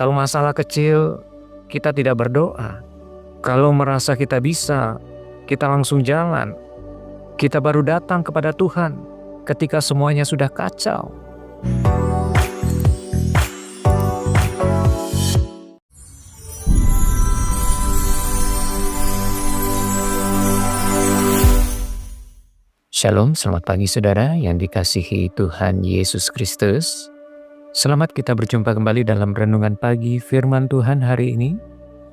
Kalau masalah kecil, kita tidak berdoa. Kalau merasa kita bisa, kita langsung jalan. Kita baru datang kepada Tuhan ketika semuanya sudah kacau. Shalom, selamat pagi saudara yang dikasihi Tuhan Yesus Kristus. Selamat kita berjumpa kembali dalam renungan pagi firman Tuhan hari ini.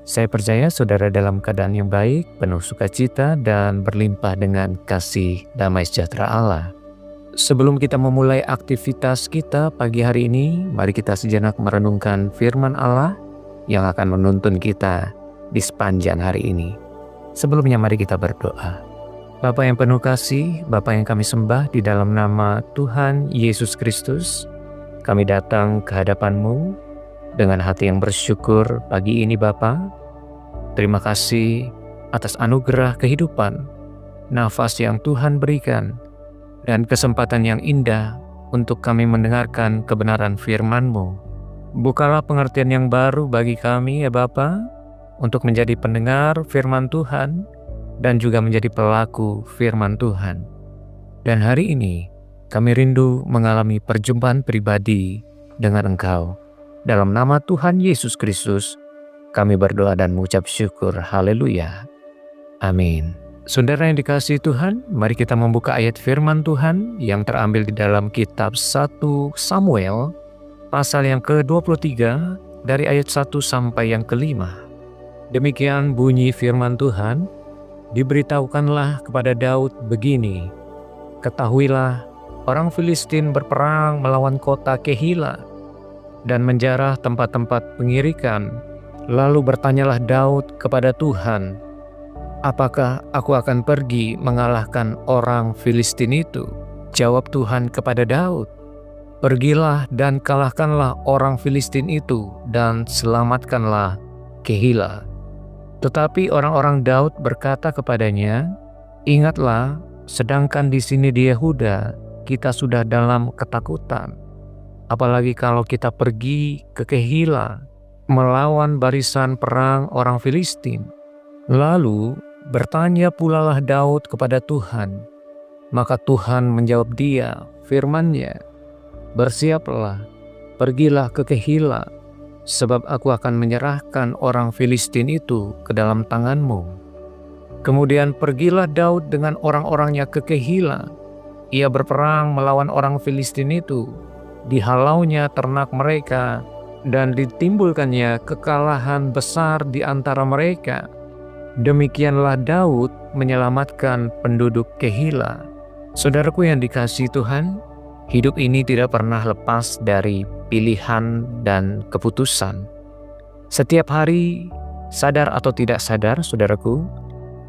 Saya percaya saudara dalam keadaan yang baik, penuh sukacita dan berlimpah dengan kasih damai sejahtera Allah. Sebelum kita memulai aktivitas kita pagi hari ini, mari kita sejenak merenungkan firman Allah yang akan menuntun kita di sepanjang hari ini. Sebelumnya mari kita berdoa. Bapa yang penuh kasih, Bapa yang kami sembah di dalam nama Tuhan Yesus Kristus, kami datang ke hadapan-Mu dengan hati yang bersyukur pagi ini Bapa. Terima kasih atas anugerah kehidupan, nafas yang Tuhan berikan, dan kesempatan yang indah untuk kami mendengarkan kebenaran firman-Mu. Bukalah pengertian yang baru bagi kami ya Bapa, untuk menjadi pendengar firman Tuhan, dan juga menjadi pelaku firman Tuhan. Dan hari ini, kami rindu mengalami perjumpaan pribadi dengan Engkau. Dalam nama Tuhan Yesus Kristus, kami berdoa dan mengucap syukur. Haleluya. Amin. Saudara yang dikasihi Tuhan, mari kita membuka ayat firman Tuhan yang terambil di dalam kitab 1 Samuel, pasal yang ke-23, dari ayat 1 sampai yang ke-5. Demikian bunyi firman Tuhan. Diberitahukanlah kepada Daud begini, ketahuilah orang Filistin berperang melawan kota Kehila dan menjarah tempat-tempat pengirikan. Lalu bertanyalah Daud kepada Tuhan, apakah aku akan pergi mengalahkan orang Filistin itu? Jawab Tuhan kepada Daud, pergilah dan kalahkanlah orang Filistin itu dan selamatkanlah Kehila. Tetapi orang-orang Daud berkata kepadanya, ingatlah, sedangkan di sini di Yehuda kita sudah dalam ketakutan. Apalagi kalau kita pergi ke Kehila melawan barisan perang orang Filistin. Lalu bertanya pulalah Daud kepada Tuhan. Maka Tuhan menjawab dia firman-Nya, bersiaplah, pergilah ke Kehila, sebab aku akan menyerahkan orang Filistin itu ke dalam tanganmu. Kemudian pergilah Daud dengan orang-orangnya ke Kehila. Ia berperang melawan orang Filistin itu. Dihalaunya ternak mereka dan ditimbulkannya kekalahan besar di antara mereka. Demikianlah Daud menyelamatkan penduduk Kehila. Saudaraku yang dikasihi Tuhan, hidup ini tidak pernah lepas dari pilihan dan keputusan. Setiap hari, sadar atau tidak sadar, saudaraku,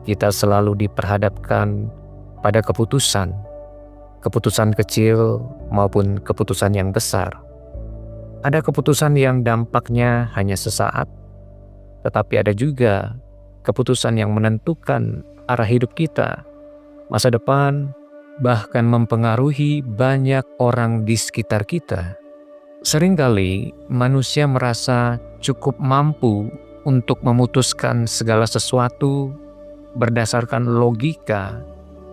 kita selalu diperhadapkan pada keputusan. Keputusan kecil maupun keputusan yang besar. Ada keputusan yang dampaknya hanya sesaat, tetapi ada juga keputusan yang menentukan arah hidup kita, masa depan, bahkan mempengaruhi banyak orang di sekitar kita. Seringkali manusia merasa cukup mampu untuk memutuskan segala sesuatu berdasarkan logika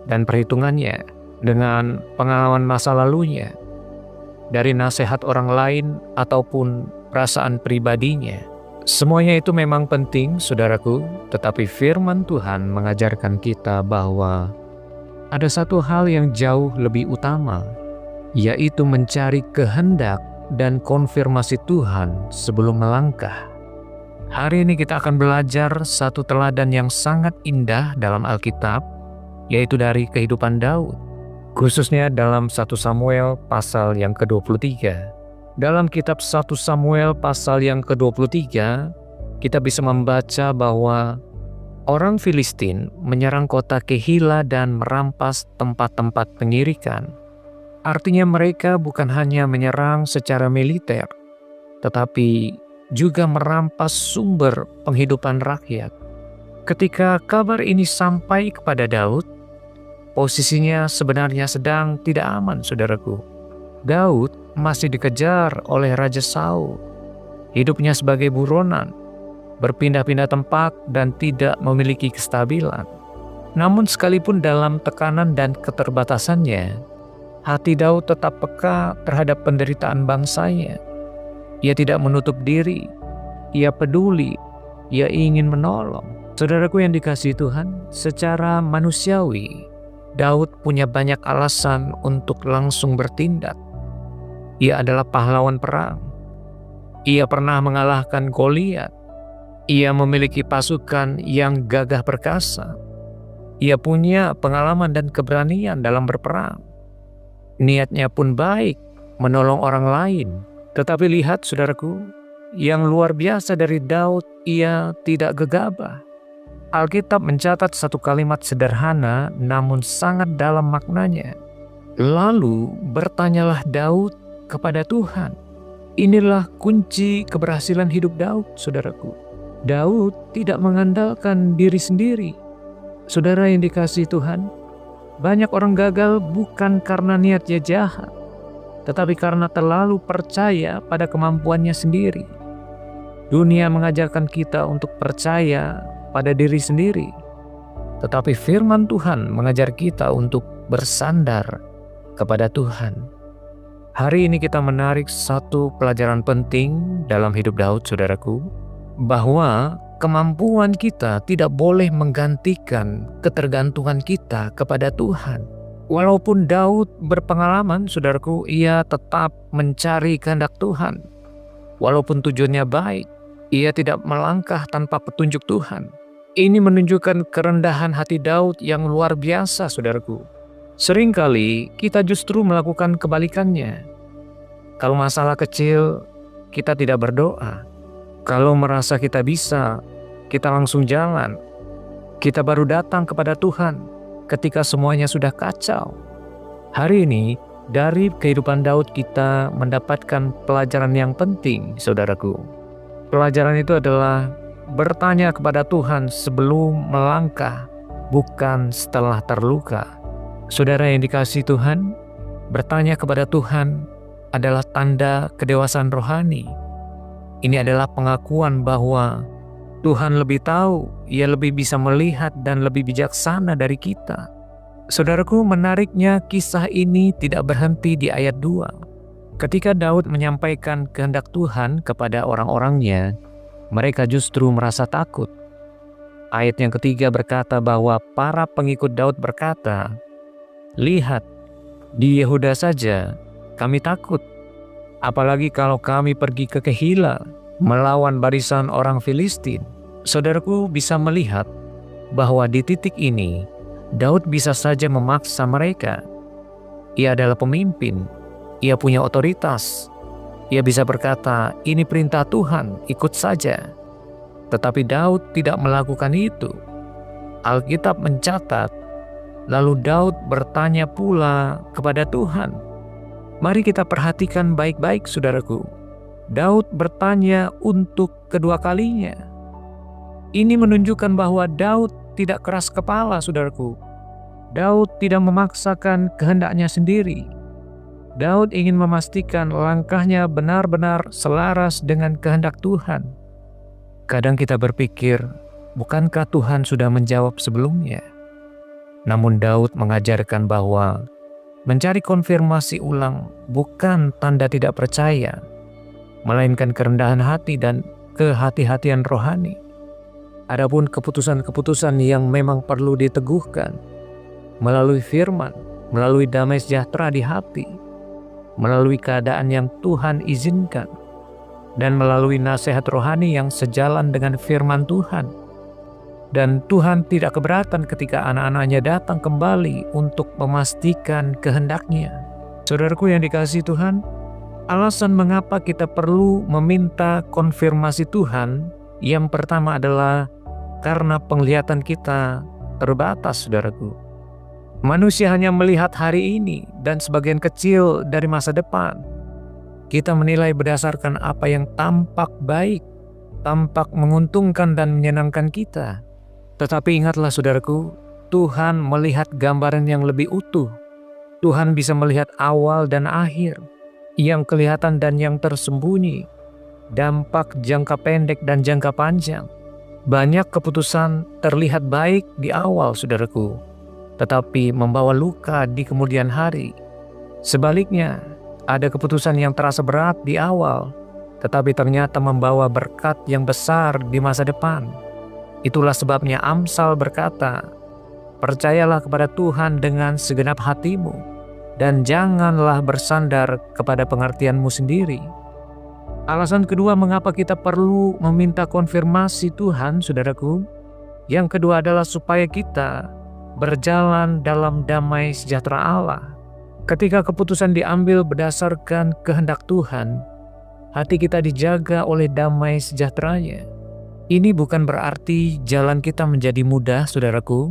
dan perhitungannya dengan pengalaman masa lalunya, dari nasihat orang lain ataupun perasaan pribadinya. Semuanya itu memang penting, saudaraku, tetapi firman Tuhan mengajarkan kita bahwa ada satu hal yang jauh lebih utama, yaitu mencari kehendak dan konfirmasi Tuhan sebelum melangkah. Hari ini kita akan belajar satu teladan yang sangat indah dalam Alkitab, yaitu dari kehidupan Daud, khususnya dalam 1 Samuel pasal yang ke-23. Dalam kitab 1 Samuel pasal yang ke-23, kita bisa membaca bahwa orang Filistin menyerang kota Kehila dan merampas tempat-tempat pengirikan. Artinya mereka bukan hanya menyerang secara militer, tetapi juga merampas sumber penghidupan rakyat. Ketika kabar ini sampai kepada Daud, posisinya sebenarnya sedang tidak aman, saudaraku. Daud masih dikejar oleh Raja Saul hidupnya sebagai buronan, berpindah-pindah tempat dan tidak memiliki kestabilan. Namun sekalipun dalam tekanan dan keterbatasannya, hati Daud tetap peka terhadap penderitaan bangsanya. Ia tidak menutup diri, ia peduli, ia ingin menolong. Saudaraku yang dikasihi Tuhan, secara manusiawi, Daud punya banyak alasan untuk langsung bertindak. Ia adalah pahlawan perang. Ia pernah mengalahkan Goliat. Ia memiliki pasukan yang gagah perkasa. Ia punya pengalaman dan keberanian dalam berperang. Niatnya pun baik, menolong orang lain. Tetapi lihat saudaraku, yang luar biasa dari Daud, ia tidak gegabah. Alkitab mencatat satu kalimat sederhana namun sangat dalam maknanya. Lalu bertanyalah Daud kepada Tuhan. Inilah kunci keberhasilan hidup Daud, saudaraku. Daud tidak mengandalkan diri sendiri. Saudara yang dikasihi Tuhan, banyak orang gagal bukan karena niatnya jahat, tetapi karena terlalu percaya pada kemampuannya sendiri. Dunia mengajarkan kita untuk percaya pada diri sendiri, tetapi firman Tuhan mengajar kita untuk bersandar kepada Tuhan. Hari ini kita menarik satu pelajaran penting dalam hidup Daud, saudaraku, bahwa kemampuan kita tidak boleh menggantikan ketergantungan kita kepada Tuhan. Walaupun Daud berpengalaman, saudaraku, ia tetap mencari kehendak Tuhan. Walaupun tujuannya baik, ia tidak melangkah tanpa petunjuk Tuhan. Ini menunjukkan kerendahan hati Daud yang luar biasa, saudaraku. Seringkali kita justru melakukan kebalikannya. Kalau masalah kecil, kita tidak berdoa. Kalau merasa kita bisa, kita langsung jalan. Kita baru datang kepada Tuhan ketika semuanya sudah kacau. Hari ini, dari kehidupan Daud kita mendapatkan pelajaran yang penting, saudaraku. Pelajaran itu adalah bertanya kepada Tuhan sebelum melangkah, bukan setelah terluka. Saudara yang dikasihi Tuhan, bertanya kepada Tuhan adalah tanda kedewasaan rohani. Ini adalah pengakuan bahwa Tuhan lebih tahu, Ia lebih bisa melihat dan lebih bijaksana dari kita. Saudaraku, menariknya kisah ini tidak berhenti di ayat 2. Ketika Daud menyampaikan kehendak Tuhan kepada orang-orangnya, mereka justru merasa takut. Ayat yang ketiga berkata bahwa para pengikut Daud berkata, "Lihat, di Yehuda saja kami takut. Apalagi kalau kami pergi ke Kehila melawan barisan orang Filistin." Saudaraku bisa melihat bahwa di titik ini Daud bisa saja memaksa mereka. Ia adalah pemimpin, ia punya otoritas. Ia bisa berkata, "Ini perintah Tuhan, ikut saja." Tetapi Daud tidak melakukan itu. Alkitab mencatat, lalu Daud bertanya pula kepada Tuhan. Mari kita perhatikan baik-baik, saudaraku. Daud bertanya untuk kedua kalinya. Ini menunjukkan bahwa Daud tidak keras kepala, saudaraku. Daud tidak memaksakan kehendaknya sendiri. Daud ingin memastikan langkahnya benar-benar selaras dengan kehendak Tuhan. Kadang kita berpikir, bukankah Tuhan sudah menjawab sebelumnya? Namun Daud mengajarkan bahwa mencari konfirmasi ulang bukan tanda tidak percaya, melainkan kerendahan hati dan kehati-hatian rohani. Adapun keputusan-keputusan yang memang perlu diteguhkan melalui firman, melalui damai sejahtera di hati, melalui keadaan yang Tuhan izinkan, dan melalui nasihat rohani yang sejalan dengan firman Tuhan. Dan Tuhan tidak keberatan ketika anak-anaknya datang kembali untuk memastikan kehendaknya. Saudaraku yang dikasihi Tuhan, alasan mengapa kita perlu meminta konfirmasi Tuhan, yang pertama adalah karena penglihatan kita terbatas, saudaraku. Manusia hanya melihat hari ini dan sebagian kecil dari masa depan. Kita menilai berdasarkan apa yang tampak baik, tampak menguntungkan dan menyenangkan kita. Tetapi ingatlah saudaraku, Tuhan melihat gambaran yang lebih utuh. Tuhan bisa melihat awal dan akhir, yang kelihatan dan yang tersembunyi. dampak jangka pendek dan jangka panjang. Banyak keputusan terlihat baik di awal, saudaraku, tetapi membawa luka di kemudian hari. Sebaliknya, ada keputusan yang terasa berat di awal, tetapi ternyata membawa berkat yang besar di masa depan. Itulah sebabnya Amsal berkata, "Percayalah kepada Tuhan dengan segenap hatimu, dan janganlah bersandar kepada pengertianmu sendiri." Alasan kedua mengapa kita perlu meminta konfirmasi Tuhan, saudaraku, yang kedua adalah supaya kita berjalan dalam damai sejahtera Allah. Ketika keputusan diambil berdasarkan kehendak Tuhan, hati kita dijaga oleh damai sejahteranya. Ini bukan berarti jalan kita menjadi mudah, saudaraku.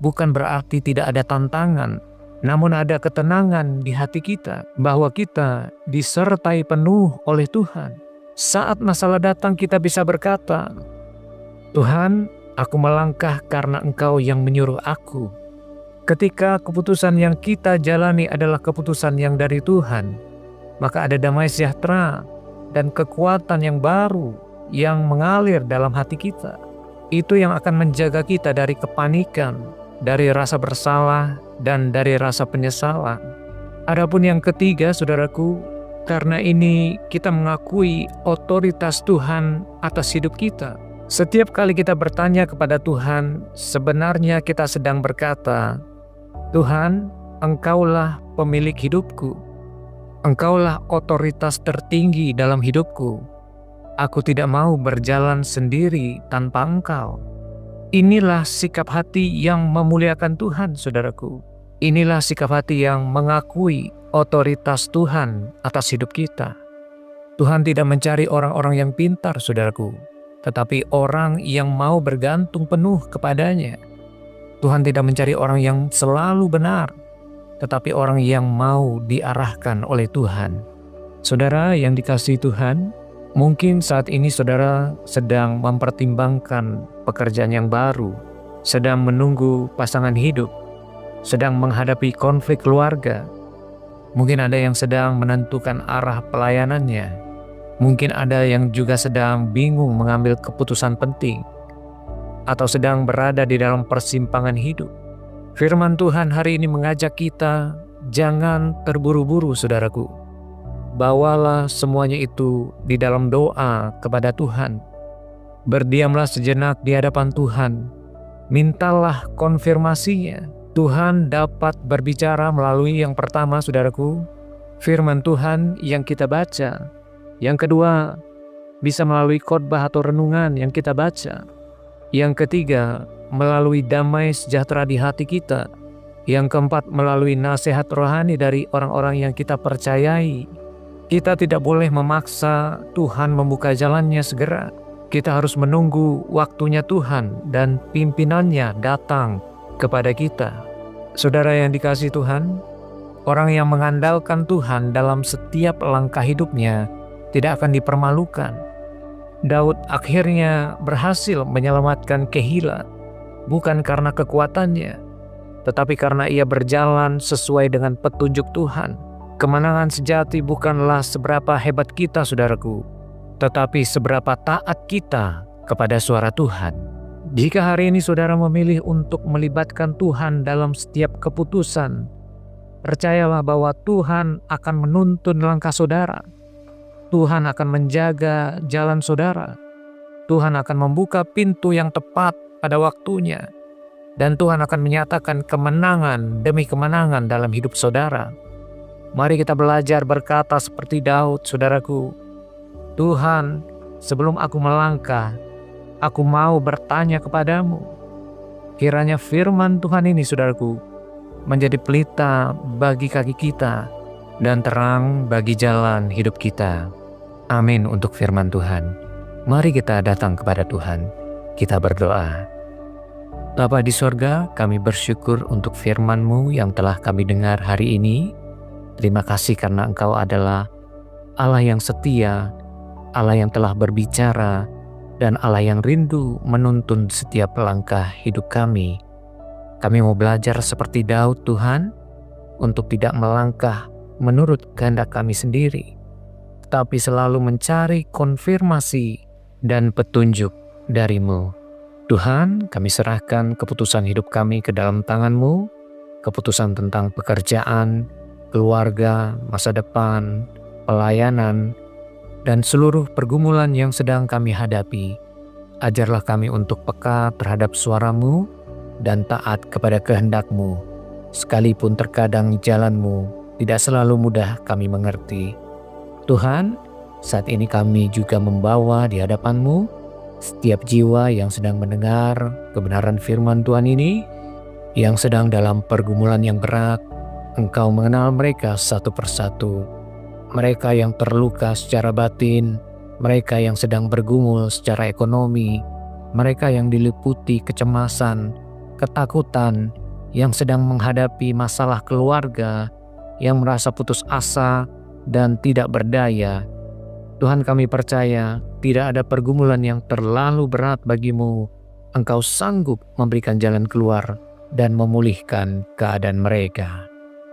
Bukan berarti tidak ada tantangan, namun ada ketenangan di hati kita bahwa kita disertai penuh oleh Tuhan. Saat masalah datang, kita bisa berkata, "Tuhan, aku melangkah karena Engkau yang menyuruh aku." Ketika keputusan yang kita jalani adalah keputusan yang dari Tuhan, maka ada damai sejahtera dan kekuatan yang baru yang mengalir dalam hati kita. Itu yang akan menjaga kita dari kepanikan, dari rasa bersalah, dan dari rasa penyesalan. Adapun yang ketiga, saudaraku, karena ini kita mengakui otoritas Tuhan atas hidup kita. Setiap kali kita bertanya kepada Tuhan, sebenarnya kita sedang berkata, "Tuhan, Engkaulah pemilik hidupku. Engkaulah otoritas tertinggi dalam hidupku. Aku tidak mau berjalan sendiri tanpa Engkau." Inilah sikap hati yang memuliakan Tuhan, saudaraku. Inilah sikap hati yang mengakui otoritas Tuhan atas hidup kita. Tuhan tidak mencari orang-orang yang pintar, saudaraku, tetapi orang yang mau bergantung penuh kepadanya. Tuhan tidak mencari orang yang selalu benar, tetapi orang yang mau diarahkan oleh Tuhan. Saudara yang dikasihi Tuhan, mungkin saat ini saudara sedang mempertimbangkan pekerjaan yang baru, sedang menunggu pasangan hidup, sedang menghadapi konflik keluarga. Mungkin ada yang sedang menentukan arah pelayanannya. Mungkin ada yang juga sedang bingung mengambil keputusan penting, atau sedang berada di dalam persimpangan hidup. Firman Tuhan hari ini mengajak kita, jangan terburu-buru, saudaraku. Bawalah semuanya itu di dalam doa kepada Tuhan. Berdiamlah sejenak di hadapan Tuhan. Mintalah konfirmasinya. Tuhan dapat berbicara melalui yang pertama, saudaraku, firman Tuhan yang kita baca. Yang kedua, bisa melalui khotbah atau renungan yang kita baca. Yang ketiga, melalui damai sejahtera di hati kita. Yang keempat, melalui nasihat rohani dari orang-orang yang kita percayai. Kita tidak boleh memaksa Tuhan membuka jalannya segera. Kita harus menunggu waktunya Tuhan dan pimpinannya datang kepada kita. Saudara yang dikasihi Tuhan, orang yang mengandalkan Tuhan dalam setiap langkah hidupnya tidak akan dipermalukan. Daud akhirnya berhasil menyelamatkan Kehilah, bukan karena kekuatannya, tetapi karena ia berjalan sesuai dengan petunjuk Tuhan. Kemenangan sejati bukanlah seberapa hebat kita, saudaraku, tetapi seberapa taat kita kepada suara Tuhan. Jika hari ini saudara memilih untuk melibatkan Tuhan dalam setiap keputusan, percayalah bahwa Tuhan akan menuntun langkah saudara. Tuhan akan menjaga jalan saudara. Tuhan akan membuka pintu yang tepat pada waktunya. Dan Tuhan akan menyatakan kemenangan demi kemenangan dalam hidup saudara. Mari kita belajar berkata seperti Daud, saudaraku. "Tuhan, sebelum aku melangkah, aku mau bertanya kepadamu." Kiranya firman Tuhan ini, saudaraku, menjadi pelita bagi kaki kita dan terang bagi jalan hidup kita. Amin untuk firman Tuhan. Mari kita datang kepada Tuhan. Kita berdoa. Bapa di sorga, kami bersyukur untuk firman-Mu yang telah kami dengar hari ini. Terima kasih karena Engkau adalah Allah yang setia, Allah yang telah berbicara, dan Allah yang rindu menuntun setiap langkah hidup kami. Kami mau belajar seperti Daud, Tuhan, untuk tidak melangkah menurut kehendak kami sendiri, tetapi selalu mencari konfirmasi dan petunjuk dari-Mu. Tuhan, kami serahkan keputusan hidup kami ke dalam tangan-Mu, keputusan tentang pekerjaan, keluarga, masa depan, pelayanan, dan seluruh pergumulan yang sedang kami hadapi. Ajarlah kami untuk peka terhadap suara-Mu dan taat kepada kehendak-Mu, sekalipun terkadang jalan-Mu tidak selalu mudah kami mengerti. Tuhan, saat ini kami juga membawa di hadapan-Mu setiap jiwa yang sedang mendengar kebenaran firman Tuhan ini, yang sedang dalam pergumulan yang berat. Engkau mengenal mereka satu persatu. Mereka yang terluka secara batin, mereka yang sedang bergumul secara ekonomi, mereka yang diliputi kecemasan, ketakutan, yang sedang menghadapi masalah keluarga, yang merasa putus asa dan tidak berdaya. Tuhan, kami percaya tidak ada pergumulan yang terlalu berat bagimu. Engkau sanggup memberikan jalan keluar dan memulihkan keadaan mereka.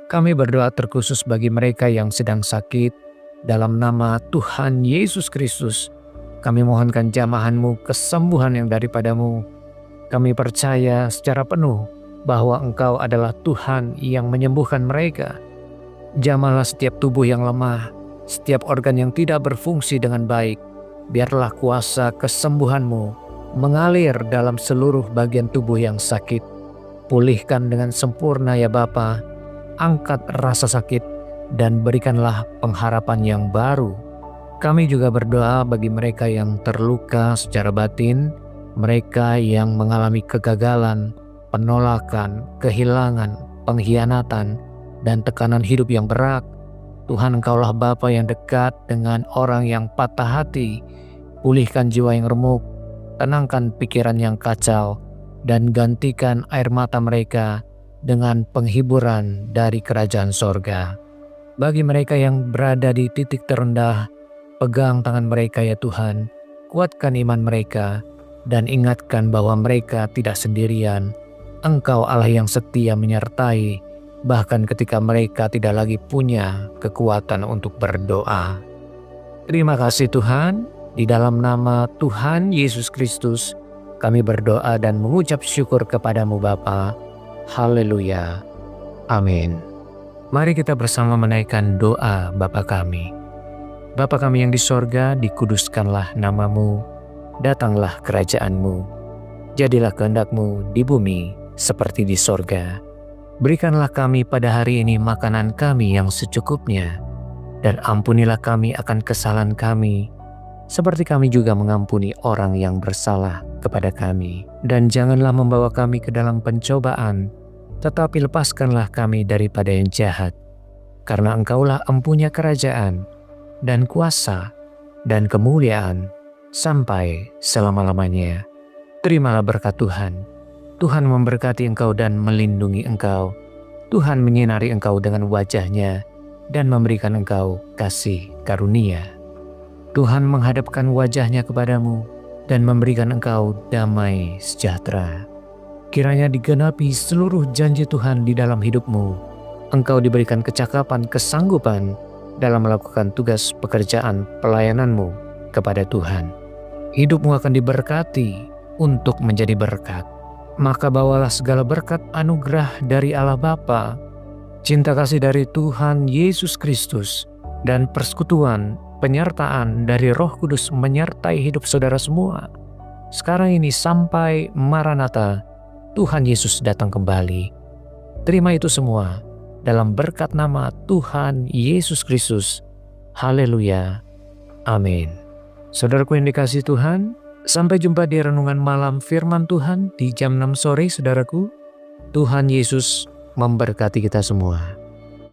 Kami berdoa terkhusus bagi mereka yang sedang sakit. Dalam nama Tuhan Yesus Kristus, kami mohonkan jamahan-Mu kesembuhan yang daripada-Mu. Kami percaya secara penuh bahwa Engkau adalah Tuhan yang menyembuhkan mereka. Jamahlah setiap tubuh yang lemah, setiap organ yang tidak berfungsi dengan baik. Biarlah kuasa kesembuhan-Mu mengalir dalam seluruh bagian tubuh yang sakit. Pulihkan dengan sempurna ya Bapa. Angkat rasa sakit dan berikanlah pengharapan yang baru. Kami juga berdoa bagi mereka yang terluka secara batin, mereka yang mengalami kegagalan, penolakan, kehilangan, pengkhianatan, dan tekanan hidup yang berat. Tuhan, Engkaulah Bapa yang dekat dengan orang yang patah hati. Pulihkan jiwa yang remuk, tenangkan pikiran yang kacau, dan gantikan air mata mereka dengan penghiburan dari kerajaan sorga. Bagi mereka yang berada di titik terendah, pegang tangan mereka ya Tuhan, kuatkan iman mereka, dan ingatkan bahwa mereka tidak sendirian. Engkau Allah yang setia menyertai, bahkan ketika mereka tidak lagi punya kekuatan untuk berdoa. Terima kasih Tuhan, di dalam nama Tuhan Yesus Kristus, kami berdoa dan mengucap syukur kepadamu Bapa. Haleluya. Amin. Mari kita bersama menaikkan doa Bapa kami. Bapa kami yang di sorga, dikuduskanlah nama-Mu, datanglah kerajaan-Mu, jadilah kehendak-Mu di bumi seperti di sorga. Berikanlah kami pada hari ini makanan kami yang secukupnya, dan ampunilah kami akan kesalahan kami, seperti kami juga mengampuni orang yang bersalah kepada kami. Dan janganlah membawa kami ke dalam pencobaan, tetapi lepaskanlah kami daripada yang jahat. Karena Engkaulah empunya kerajaan, dan kuasa, dan kemuliaan, sampai selama-lamanya. Terimalah berkat Tuhan. Tuhan memberkati engkau dan melindungi engkau. Tuhan menyinari engkau dengan wajah-Nya, dan memberikan engkau kasih karunia. Tuhan menghadapkan wajah-Nya kepadamu, dan memberikan engkau damai sejahtera. Kiranya digenapi seluruh janji Tuhan di dalam hidupmu. Engkau diberikan kecakapan, kesanggupan dalam melakukan tugas pekerjaan pelayananmu kepada Tuhan. Hidupmu akan diberkati untuk menjadi berkat. Maka bawalah segala berkat anugerah dari Allah Bapa, cinta kasih dari Tuhan Yesus Kristus, dan persekutuan penyertaan dari Roh Kudus menyertai hidup saudara semua, sekarang ini sampai Maranatha, Tuhan Yesus datang kembali. Terima itu semua dalam berkat nama Tuhan Yesus Kristus. Haleluya. Amin. Saudaraku yang dikasihi Tuhan, sampai jumpa di renungan malam firman Tuhan di jam 6 sore saudaraku. Tuhan Yesus memberkati kita semua.